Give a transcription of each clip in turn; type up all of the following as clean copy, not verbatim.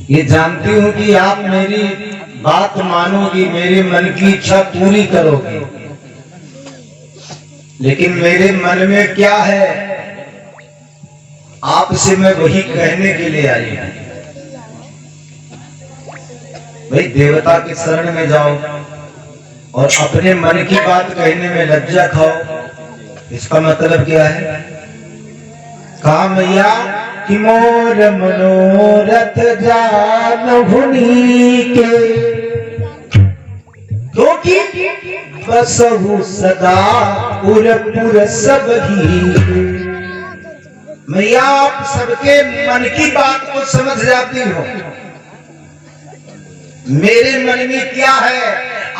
ये जानती हूँ कि आप मेरी बात मानोगी, मेरे मन की इच्छा पूरी करोगी, लेकिन मेरे मन में क्या है आपसे मैं वही कहने के लिए आई हूं। भाई देवता के शरण में जाओ और अपने मन की बात कहने में लज्जा खाओ, इसका मतलब क्या है? कामया कि मोर मनोरथ जानहुनी के, क्योंकि बसहु सदा पुर पुर सब ही। मैया आप सबके मन की बात को समझ जाती हो, मेरे मन में क्या है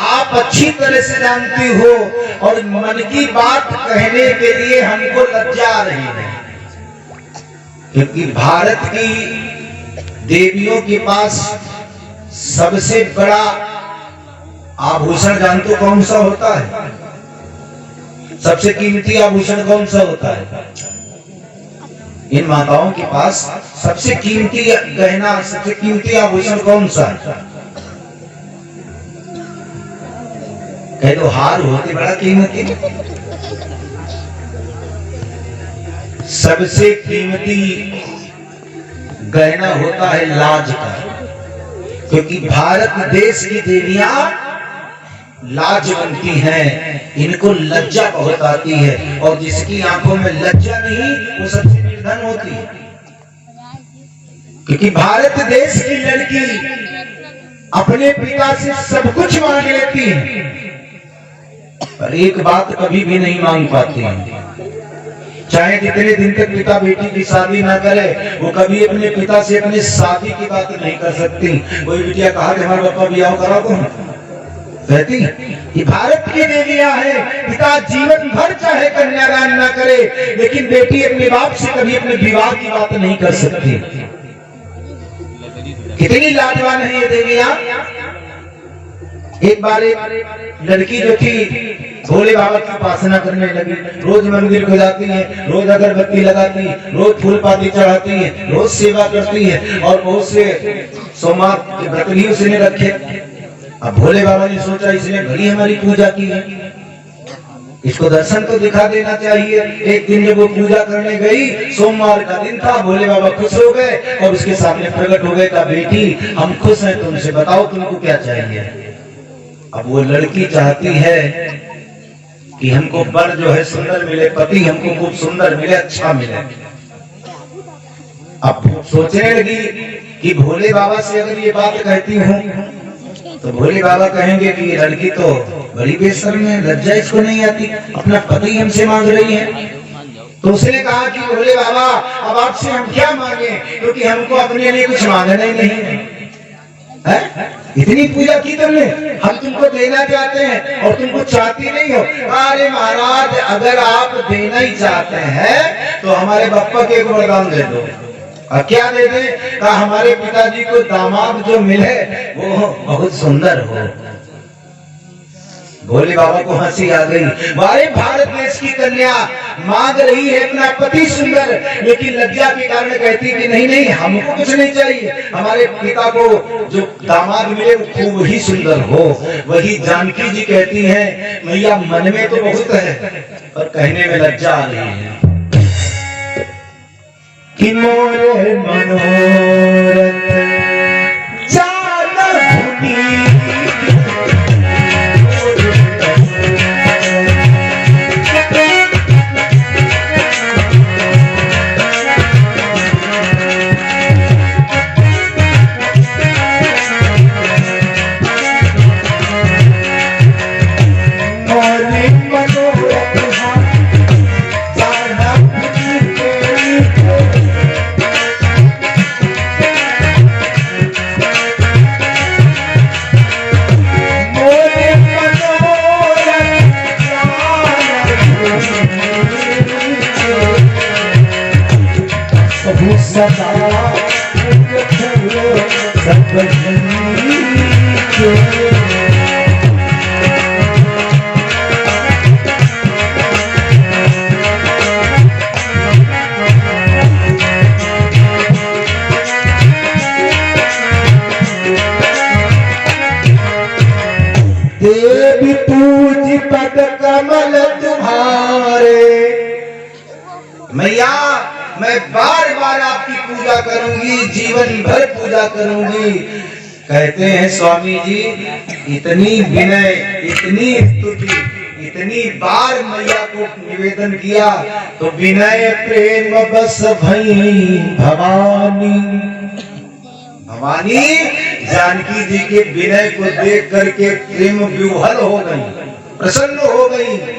आप अच्छी तरह से जानती हो, और मन की बात कहने के लिए हमको लज्जा आ रही है, क्योंकि भारत की देवियों के पास सबसे बड़ा आभूषण जानते कौन सा होता है? सबसे कीमती आभूषण कौन सा होता है? इन माताओं के पास सबसे कीमती गहना, सबसे कीमती आभूषण कौन सा है? कह दो हार होती बड़ा कीमती। सबसे कीमती गहना होता है लाज का, क्योंकि भारत देश की देवियां लाजवंती हैं, इनको लज्जा बहुत आती है, और जिसकी आंखों में लज्जा नहीं वो सबसे निर्धन होती है। क्योंकि भारत देश की लड़की अपने पिता से सब कुछ मांग लेती है, पर एक बात कभी भी नहीं मांग पाती है। चाहे जितने दिन तक पिता बेटी की शादी ना करे, वो कभी अपने पिता से अपनी शादी की बात नहीं कर सकती। कोई बिटिया कहा कि हमारे पापा ब्याह करा को, कहती कि भारत की देवियां हैं, पिता जीवन भर चाहे कन्यादान ना करे, लेकिन बेटी अपने बाप से कभी अपने विवाह की बात नहीं कर सकती। कितनी लाजवान है ये देवियां। एक बार एक लड़की जो थी भोले बाबा की उपासना करने लगी, रोज मंदिर को जाती है, रोज अगरबत्ती लगाती है, रोज फूल पाती चढ़ाती है, रोज सेवा करती है, और बहुत से सोमवार के व्रत भी उसने रखे। अब भोले बाबा ने सोचा इसने बड़ी हमारी पूजा की है, इसको दर्शन तो दिखा देना चाहिए। एक दिन जब वो पूजा करने गई, सोमवार का दिन था, भोले बाबा खुश हो गए और उसके सामने प्रकट हो गए, कहा बेटी हम खुश हैं तुमसे, बताओ तुमको क्या चाहिए। अब वो लड़की चाहती है कि हमको वर जो है सुंदर मिले, पति हमको खूब सुंदर मिले, अच्छा मिले। अब सोचने लगी कि भोले बाबा से अगर ये बात कहती हूँ तो भोले बाबा कहेंगे कि ये लड़की तो बड़ी बेशर्म है, लज्जा इसको नहीं आती, अपना पति हमसे मांग रही है। तो उसने कहा कि भोले बाबा अब आपसे हम क्या मांगे, क्योंकि हमको अपने लिए कुछ मांगना ही नहीं है। इतनी पूजा की तुमने, हम तुमको देना चाहते हैं और तुमको चाहती नहीं हो। अरे महाराज अगर आप देना ही चाहते हैं तो हमारे बप्पा के एक वरदान दे दो। और क्या दे दे? कहा हमारे पिताजी को दामाद जो मिले वो बहुत सुंदर हो। भोले बाबा को हंसी आ गई। हमारे भारत देश की कन्या मांग रही है अपना पति सुंदर, लेकिन लज्जा के कारण कहती कि नहीं नहीं हमको कुछ नहीं चाहिए, हमारे पिता को जो दामाद मिले वो खूब ही सुंदर हो। वही जानकी जी कहती हैं मैया मन में तो बहुत है पर कहने में लज्जा आ रही है कि मोरे मनोरथ मैया मैं बार बार आपकी पूजा करूंगी, जीवन भर पूजा करूंगी। कहते हैं स्वामी जी, इतनी विनय, इतनी स्तुति, इतनी बार मैया को निवेदन किया तो विनय प्रेम बस भई भवानी। भवानी जानकी जी के विनय को देख करके प्रेम विह्वल हो गई, प्रसन्न हो गई।